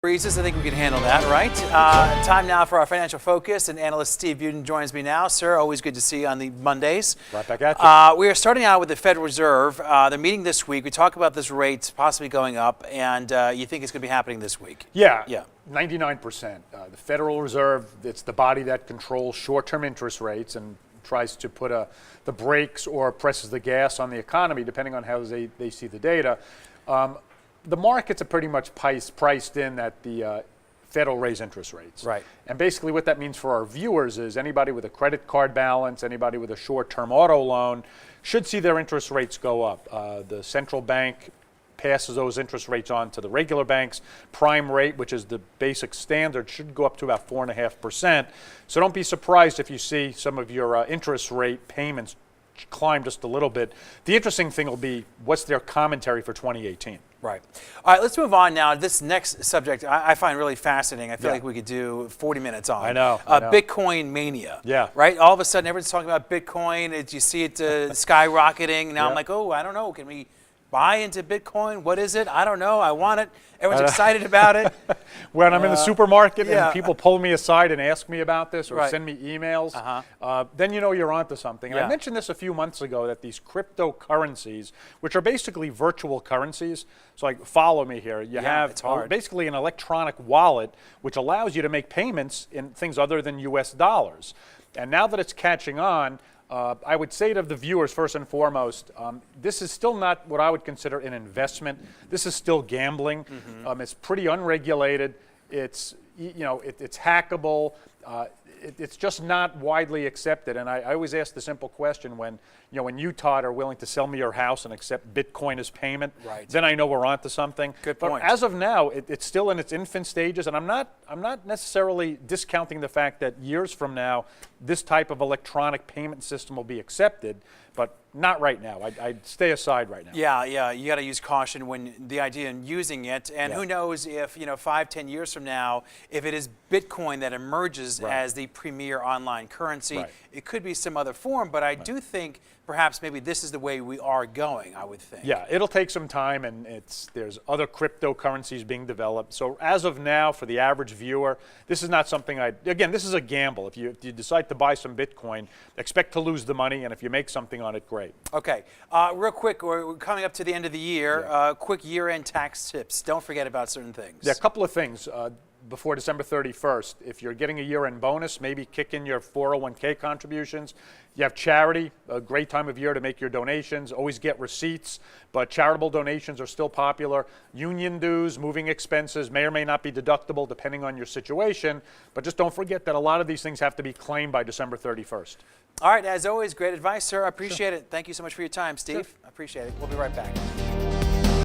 Breezes, I think we can handle that, right? Time now for our financial focus, and analyst Steve Budin joins me now. Sir, always good to see you on the Mondays. Right back at you. We are starting out with the Federal Reserve. They're meeting this week. We talk about this rate possibly going up, and you think it's going to be happening this week? Yeah. Yeah. 99%. The Federal Reserve, it's the body that controls short-term interest rates and tries to put the brakes or presses the gas on the economy, depending on how they see the data. The markets are pretty much priced in that the Fed will raise interest rates. Right. And basically what that means for our viewers is anybody with a credit card balance, anybody with a short-term auto loan should see their interest rates go up. The central bank passes those interest rates on to the regular banks. Prime rate, which is the basic standard, should go up to about 4.5%. So don't be surprised if you see some of your interest rate payments climb just a little bit. The interesting thing will be what's their commentary for 2018. Right. All right, let's move on now. This next subject I find really fascinating. I feel like we could do 40 minutes on. I know. Bitcoin mania. Yeah. Right? All of a sudden, everyone's talking about Bitcoin. You see it skyrocketing. Now I'm like, oh, I don't know. Can we buy into Bitcoin? What is it? I don't know. I want it. Everyone's excited about it. When I'm in the supermarket and people pull me aside and ask me about this or send me emails, then you know you're onto something. And I mentioned this a few months ago that these cryptocurrencies, which are basically virtual currencies, so like follow me here, you have basically an electronic wallet which allows you to make payments in things other than US dollars. And now that it's catching on, I would say to the viewers, first and foremost, this is still not what I would consider an investment. This is still gambling. It's pretty unregulated. It's it's hackable. It's just not widely accepted. And I always ask the simple question when you, Todd, are willing to sell me your house and accept Bitcoin as payment, then I know we're onto something. Good point. But as of now, it's still in its infant stages, and I'm not necessarily discounting the fact that years from now, this type of electronic payment system will be accepted, but not right now. I'd stay aside right now. Yeah. You got to use caution when the idea in using it, and who knows if 5-10 years from now, if it is Bitcoin that emerges as the premier online currency, it could be some other form. But I do think perhaps maybe this is the way we are going. I would think. Yeah, it'll take some time, and there's other cryptocurrencies being developed. So as of now, for the average viewer, this is not something again, this is a gamble. If you decide to buy some Bitcoin, expect to lose the money, and if you make something on it, great. Okay, real quick, we're coming up to the end of the year. Quick year-end tax tips. Don't forget about certain things. Yeah, a couple of things. Before December 31st, if you're getting a year-end bonus, maybe kick in your 401k contributions. You have charity, a great time of year to make your donations. Always get receipts, but charitable donations are still popular. Union dues, moving expenses may or may not be deductible depending on your situation, but just don't forget that a lot of these things have to be claimed by December 31st. All right, as always, great advice, sir. I appreciate it. Thank you so much for your time, Steve. I appreciate it. We'll be right back.